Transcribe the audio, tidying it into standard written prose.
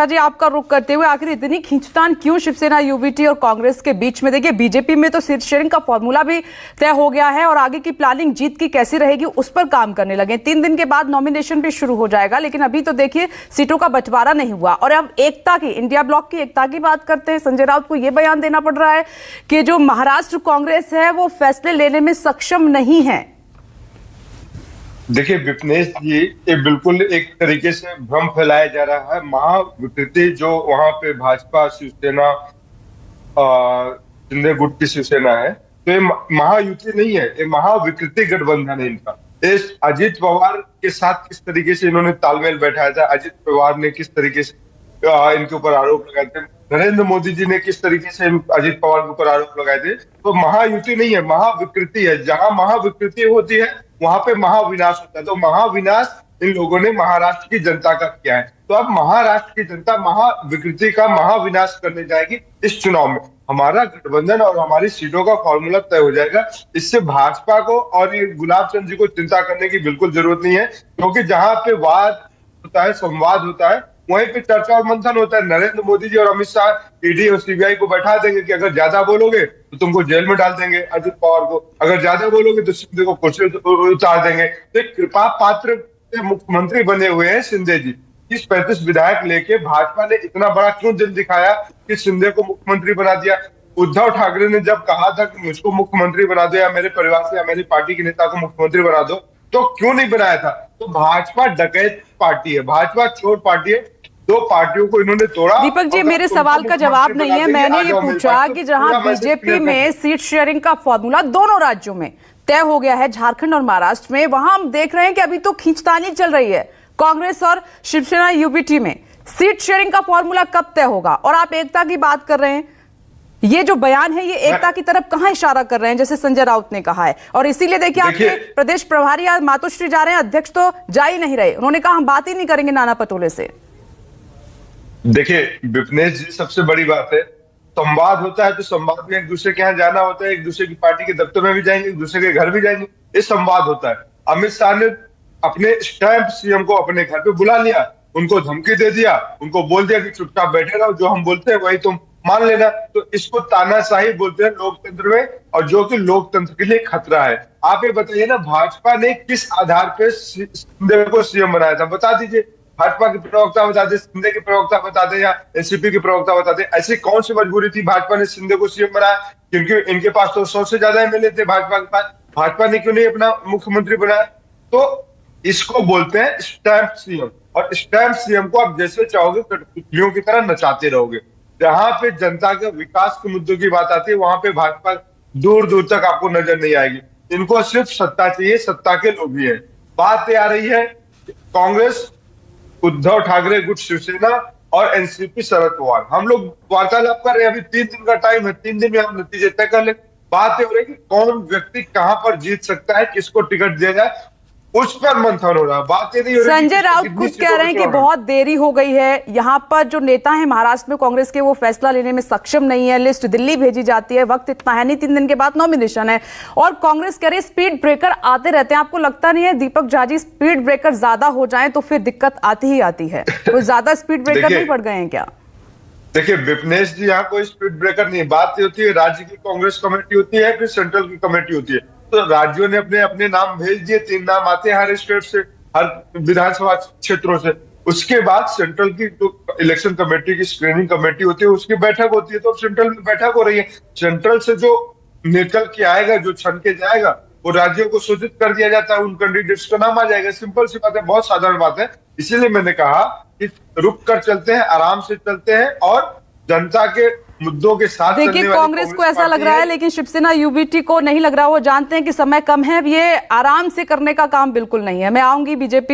जी, आपका रुख करते हुए आखिर इतनी खींचतान क्यों शिवसेना यूबीटी और कांग्रेस के बीच में? देखिए, बीजेपी में तो सीट शेयरिंग का फॉर्मूला भी तय हो गया है और आगे की प्लानिंग जीत की कैसी रहेगी उस पर काम करने लगे। 3 दिन के बाद नॉमिनेशन भी शुरू हो जाएगा, लेकिन अभी तो देखिए सीटों का बंटवारा नहीं हुआ। और अब एकता की, इंडिया ब्लॉक की एकता की बात करते हैं। संजय राउत को यह बयान देना पड़ रहा है कि जो महाराष्ट्र कांग्रेस है वो फैसले लेने में सक्षम नहीं है। देखिए विपनेश जी, ये बिल्कुल एक तरीके से भ्रम फैलाया जा रहा है। महाविकृति जो वहां पे भाजपा शिवसेना शिंदे गुट की शिवसेना है, तो ये महायुति नहीं है, ये महाविकृति गठबंधन है इनका। इस अजित पवार के साथ किस तरीके से इन्होंने तालमेल बैठाया था, अजित पवार ने किस तरीके से इनके ऊपर आरोप लगाए थे, नरेंद्र मोदी जी ने किस तरीके से अजित पवार के ऊपर आरोप लगाए थे, तो महायुति नहीं है, महाविकृति है। जहां महाविकृति होती है वहां पे महाविनाश होता है। तो महाविनाश इन लोगों ने महाराष्ट्र की जनता का किया है। तो अब महाराष्ट्र की जनता महाविकृति का महाविनाश करने जाएगी इस चुनाव में। हमारा गठबंधन और हमारी सीटों का फॉर्मूला तय हो जाएगा। इससे भाजपा को और ये गुलाब चंद जी को चिंता करने की बिल्कुल जरूरत नहीं है, क्योंकि जहां पे वाद होता है, संवाद होता है, वहीं पे चर्चा और मंथन होता है। नरेंद्र मोदी जी और अमित शाह ईडी और सीबीआई को बैठा देंगे कि अगर ज्यादा बोलोगे तो तुमको जेल में डाल देंगे अजित पवार को, अगर ज्यादा बोलोगे तो शिंदे को कुर्सी उतार देंगे। तो कृपा पात्र मुख्यमंत्री बने हुए हैं शिंदे जी। 30-35 विधायक लेके भाजपा ने इतना बड़ा क्यों दिल दिखाया कि शिंदे को मुख्यमंत्री बना दिया? उद्धव ठाकरे ने जब कहा था कि मुझको मुख्यमंत्री बना दो या मेरे परिवार से या मेरी पार्टी के नेता को मुख्यमंत्री बना दो, तो क्यों नहीं बनाया था? तो भाजपा डकैत पार्टी है, भाजपा चोर पार्टी है। 2 पार्टियों को इन्होंने तोड़ा। दीपक जी, मेरे सवाल का जवाब नहीं है। मैंने ये पूछा कि जहां बीजेपी में सीट शेयरिंग का फॉर्मूला दोनों राज्यों में तय हो गया है, झारखंड और महाराष्ट्र में, वहां हम देख रहे हैं कि अभी तो खींचतानी चल रही है कांग्रेस और शिवसेना यूबीटी में। सीट शेयरिंग का फॉर्मूला कब तय होगा? और आप एकता की बात कर रहे हैं, ये जो बयान है ये एकता की तरफ कहां इशारा कर रहे हैं, जैसे संजय राउत ने कहा है? और इसीलिए देखिए आपके प्रदेश प्रभारी आज मातोश्री जा रहे हैं, अध्यक्ष तो जा ही नहीं रहे। उन्होंने कहा हम बात ही नहीं करेंगे नाना पटोले से। देखिए विपनेश जी, सबसे बड़ी बात है, संवाद होता है तो संवाद में एक दूसरे के यहाँ जाना होता है, एक दूसरे की पार्टी के दफ्तर में भी जाएंगे, एक दूसरे के घर भी जाएंगे, ये संवाद होता है। अमित शाह ने अपने स्टैंप सीएम को अपने घर पे बुला लिया, उनको धमकी दे दिया, उनको बोल दिया कि चुपचाप बैठे रहो, जो हम बोलते हैं वही तुम मान लेना। तो इसको तानाशाही बोलते हैं लोकतंत्र में, और जो कि लोकतंत्र के लिए खतरा है। आप ये बताइए ना, भाजपा ने किस आधार पे शिंदे को सीएम बनाया था? बता दीजिए। भाजपा के प्रवक्ता बता दे, शिंदे के प्रवक्ता बता दे, या एनसीपी के प्रवक्ता बता दे। ऐसी कौन सी मजबूरी थी भाजपा ने शिंदे को सीएम बनाया? क्योंकि इनके पास तो 100 से ज्यादा एमएलए थे भाजपा के पास, भाजपा ने क्यों नहीं अपना मुख्यमंत्री बनाया? तो इसको बोलते हैं स्टैंप सीएम। और स्टैंप सीएम को आप जैसे चाहोगे कठपुतलियों की तरह नचाते रहोगे। जहां पे जनता के विकास के मुद्दों की बात आती है, वहां पे भाजपा दूर दूर तक आपको नजर नहीं आएगी। इनको सिर्फ सत्ता चाहिए, सत्ता के लोभी है। बात ये आ रही है कांग्रेस, उद्धव ठाकरे गुट शिवसेना और एनसीपी शरद पवार, हम लोग वार्तालाप कर रहे हैं। अभी 3 दिन का टाइम है, 3 दिन में हम नतीजे तय कर ले। बात ये हो रही है कि कौन व्यक्ति कहां पर जीत सकता है, किसको टिकट दिया जाए, उस पर मंथन हो रहा है। बात ये नहीं हो रही। संजय राउत खुद कह रहे हैं कि बहुत देरी हो गई है, यहाँ पर जो नेता हैं महाराष्ट्र में कांग्रेस के वो फैसला लेने में सक्षम नहीं है, लिस्ट दिल्ली भेजी जाती है, वक्त इतना है नहीं, 3 दिन के बाद नॉमिनेशन है। और कांग्रेस कह रही है स्पीड ब्रेकर आते रहते हैं। आपको लगता नहीं है दीपक झा जी, स्पीड ब्रेकर ज्यादा हो जाए तो फिर दिक्कत आती ही आती है? कोई ज्यादा स्पीड ब्रेकर नहीं पड़ गए हैं क्या? देखिए विपनेश जी, यहाँ कोई स्पीड ब्रेकर नहीं है। बात होती है राज्य की कांग्रेस कमेटी होती है, फिर सेंट्रल की कमेटी होती है। तो राज्यों ने अपने अपने नाम भेज दिए, 3 नाम आते हैं हर स्टेट से, हर विधानसभा क्षेत्रों से। उसके बाद सेंट्रल की जो इलेक्शन कमेटी की स्क्रीनिंग कमेटी होती है उसकी बैठक होती है। तो सेंट्रल में बैठक हो रही है, सेंट्रल से जो निकल के आएगा, जो छन के जाएगा, वो राज्यों को सूचित कर दिया जाता है, उन कैंडिडेट्स का नाम आ जाएगा। सिंपल सी बात है, बहुत साधारण बात है। इसीलिए मैंने कहा कि रुक कर चलते हैं, आराम से चलते हैं और जनता के मुद्दों के साथ। देखिए कांग्रेस को ऐसा लग रहा है, लेकिन शिवसेना यूबीटी को नहीं लग रहा। वो जानते हैं कि समय कम है, ये आराम से करने का काम बिल्कुल नहीं है। मैं आऊंगी बीजेपी